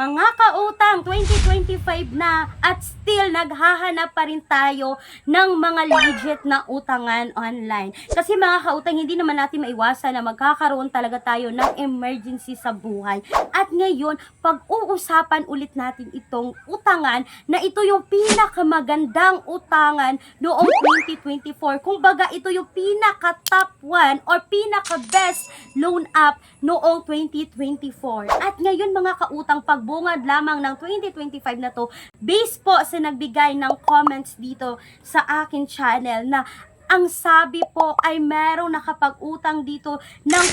Mga kautang, 2025 na at still naghahanap pa rin tayo ng mga legit na utangan online. Kasi mga kautang, hindi naman natin maiwasan na magkakaroon talaga tayo ng emergency sa buhay. At ngayon, pag-uusapan ulit natin itong utangan na ito yung pinakamagandang utangan noong 2024. Kung baga, ito yung pinaka-top 1 or pinaka-best loan app noong 2024. At ngayon mga kautang, pagbungad lamang ng 2025 na to, based po sa nagbigay ng comments dito sa akin channel na ang sabi po ay merong nakapag-utang dito ng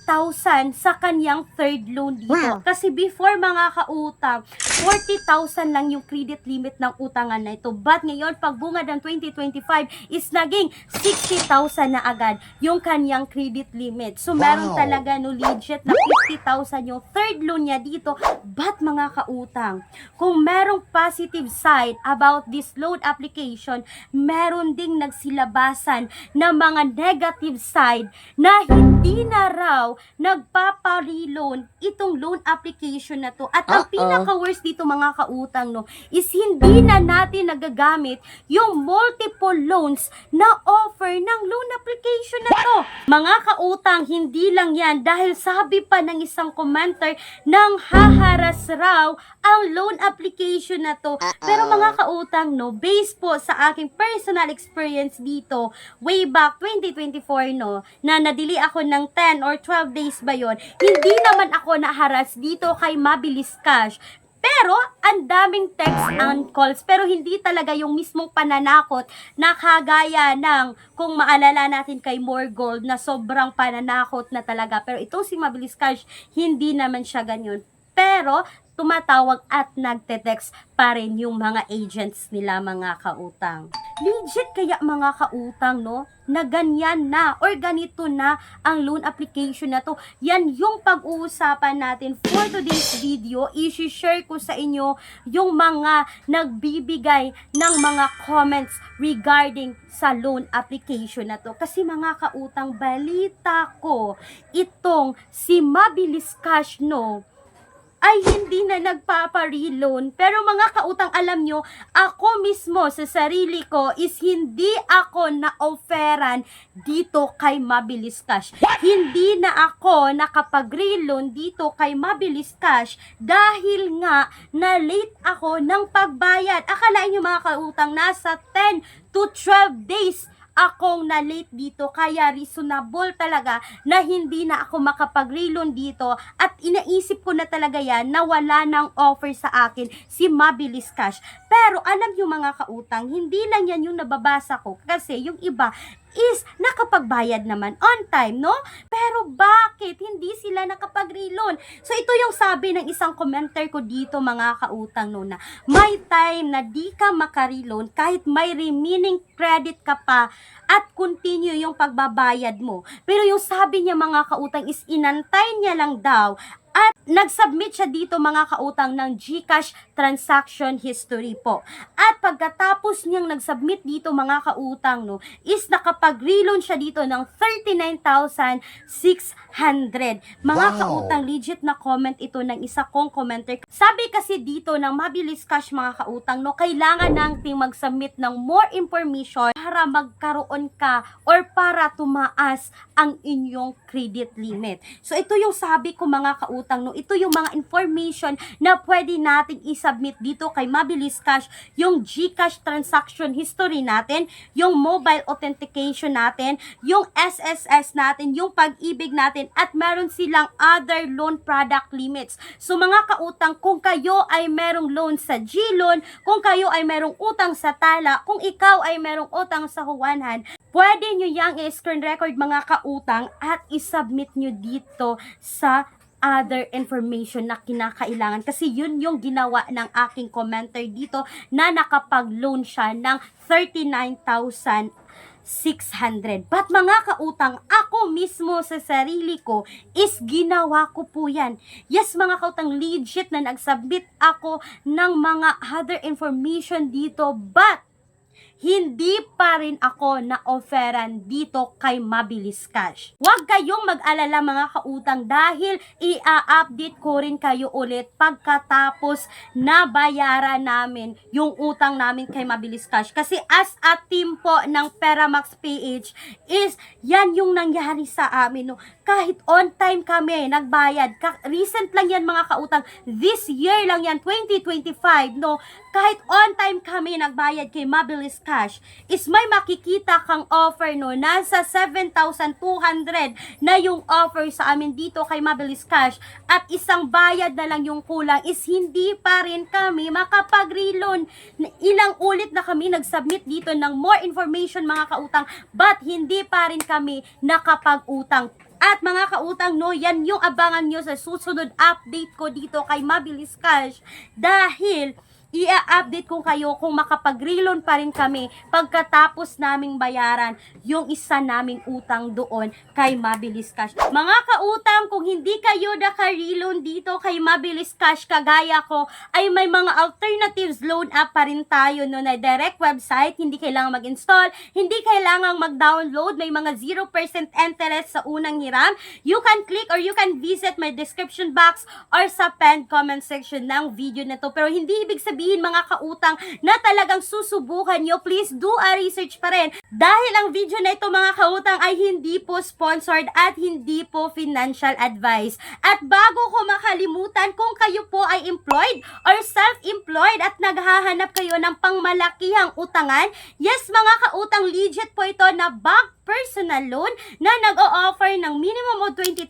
50,000 sa kanyang third loan dito. Wow. Kasi before mga kautang, 40,000 lang yung credit limit ng utangan na ito. But ngayon, pagbungad ng 2025 is naging 60,000 na agad yung kanyang credit limit. So meron Wow. talaga no legit na 50,000 yung third loan niya dito. But mga kautang, kung merong positive side about this loan application, meron ding nagsilabasan na mga negative side na hindi na raw nagpapareloan itong loan application na to. At ang pinaka-worst dito mga kautang no, is hindi na natin nagagamit yung multiple loans na offer ng loan application na to. Mga kautang, hindi lang yan dahil sabi pa ng isang commenter nang haharas raw ang loan application na to. Pero mga kautang no, based po sa aking personal experience dito, way back 2024 no, na nadili ako ng 10 or 12 days ba yon, hindi naman ako naharas dito kay Mabilis Cash. Pero, ang daming text and calls. Pero, hindi talaga yung mismong pananakot na kagaya ng, kung maalala natin kay More Gold, na sobrang pananakot na talaga. Pero, itong si Mabilis Cash, hindi naman siya ganyan. Pero, tumatawag at nagte-text pa rin yung mga agents nila mga kautang. Legit kaya mga kautang no, na ganyan na or ganito na ang loan application na to. Yan yung pag-uusapan natin for today's video. I-share ko sa inyo yung mga nagbibigay ng mga comments regarding sa loan application na to. Kasi mga kautang, balita ko itong si Mabilis Cash no, ay hindi na nagpapa-reloan. Pero mga kautang, alam nyo, ako mismo sa sarili ko is hindi ako na-offeran dito kay Mabilis Cash. Hindi na ako nakapag-reloan dito kay Mabilis Cash dahil nga na late ako ng pagbayad. Akalain nyo mga kautang, nasa 10 to 12 days akong na-late dito, kaya reasonable talaga na hindi na ako makapag-reloan dito at inaisip ko na talaga yan na wala ng offer sa akin si Mabilis Cash. Pero alam nyo mga kautang, hindi lang yan yung nababasa ko kasi yung iba is nakapagbayad naman on time, no? Pero bakit hindi sila nakapag-reloan? So ito yung sabi ng isang commenter ko dito mga kautang no, na may time na di ka makareloan kahit may remaining credit ka pa at continue yung pagbabayad mo. Pero yung sabi niya mga kautang is inantay niya lang daw at nag-submit siya dito mga kautang ng GCash transaction history po. At pagkatapos niyang nag-submit dito mga kautang no, is nakapag-reloan siya dito ng 39,600. Mga kautang, legit na comment ito ng isa kong commenter. Sabi kasi dito ng Mabilis Cash mga kautang no, kailangan nating mag-submit ng more information para magkaroon ka or para tumaas ang inyong credit limit. So ito yung sabi ko mga kautang no, ito yung mga information na pwede nating i-submit dito kay Mabilis Cash, yung GCash transaction history natin, yung mobile authentication natin, yung SSS natin, yung pag-ibig natin, at meron silang other loan product limits. So mga kautang, kung kayo ay merong loan sa GLoan, kung kayo ay merong utang sa Tala, kung ikaw ay merong utang sa Huwanhan, pwede nyo yang i-screen record mga kautang at i-submit nyo dito sa other information na kinakailangan. Kasi yun yung ginawa ng aking commenter dito na nakapag-loan siya ng 39,600. But mga kautang, ako mismo sa sarili ko is ginawa ko po yan. Yes mga kautang, legit na nag-submit ako ng mga other information dito, but hindi pa rin ako na-offeran dito kay Mabilis Cash. Huwag kayong mag-alala mga kautang dahil i-update ko rin kayo ulit pagkatapos na bayaran namin yung utang namin kay Mabilis Cash. Kasi as a team po ng Peramax PH is yan yung nangyari sa amin. No? Kahit on time kami nagbayad. Recent lang yan mga kautang. This year lang yan, 2025. No? Kahit on time kami nagbayad kay Mabilis Cash, is may makikita kang offer no, nasa 7,200 na yung offer sa amin dito kay Mabilis Cash at isang bayad na lang yung kulang is hindi pa rin kami makapag-relon. Ilang ulit na kami nag-submit dito ng more information mga kautang but hindi pa rin kami nakapag-utang. At mga kautang, no, yan yung abangan nyo sa susunod update ko dito kay Mabilis Cash dahil i-update ko kayo kung makapag-relon pa rin kami pagkatapos naming bayaran yung isa naming utang doon kay Mabilis Cash. Mga kautang, kung hindi kayo naka-relon dito kay Mabilis Cash kagaya ko, ay may mga alternatives loan app pa rin tayo no, na direct website, hindi kailangan mag-install, hindi kailangan mag-download, may mga 0% interest sa unang hiram. You can click or you can visit my description box or sa pinned comment section ng video na to. Pero hindi ibig sabihin mga kautang na talagang susubukan nyo, please do a research pa rin. Dahil ang video na ito mga kautang ay hindi po sponsored at hindi po financial advice. At bago ko makalimutan, kung kayo po ay employed or self-employed at naghahanap kayo ng pangmalakihang utangan, yes mga kautang, legit po ito na bank personal loan na nag-o-offer ng minimum of 20,000,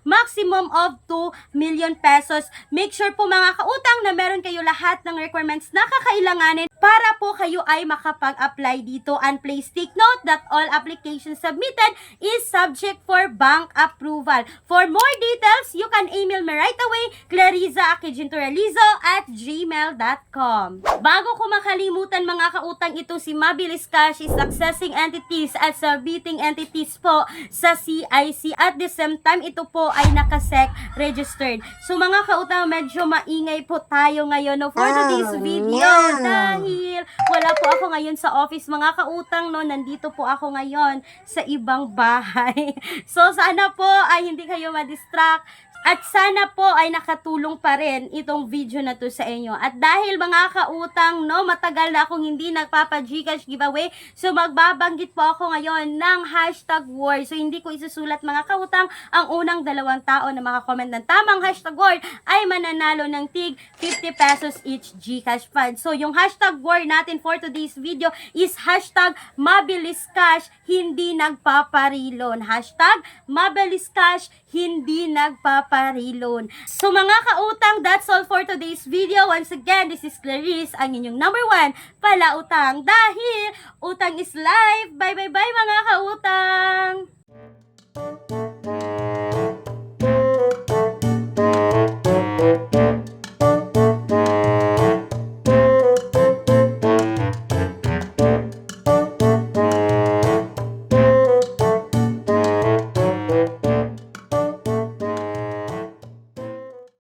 maximum of 2 million pesos. Make sure po mga kautang na meron kayo lahat ng requirements na kakailanganin para po kayo ay makapag-apply dito. And please take note that all applications submitted is subject for bank approval. For more details, you can email me right away, clariza@gmail.com. Bago ko makalimutan mga kautang, ito si Mabilis Cash is accessing entities at submitting entities po sa CIC. At the same time, ito po ay naka-SEC registered. So mga kautang, medyo maingay po tayo ngayon no, for today's video dahil wala po ako ngayon sa office mga kautang no, nandito po ako ngayon sa ibang bahay. So sana po ay hindi kayo ma-distract. At sana po ay nakatulong pa rin itong video na to sa inyo. At dahil mga kautang, no, matagal na akong hindi nagpapa-Gcash giveaway, so magbabanggit po ako ngayon ng hashtag word. So hindi ko isusulat mga kautang, ang unang 2 tao na makakomment ng tamang hashtag word ay mananalo ng tig 50 pesos each Gcash fund. So yung hashtag word natin for today's video is hashtag Mabilis Cash, hindi nagpaparilon. Hashtag Mabilis Cash, hindi nagpaparilon. So mga kautang, that's all for today's video. Once again, this is Clarice, ang inyong number 1 palautang dahil utang is life. Bye bye bye mga kautang!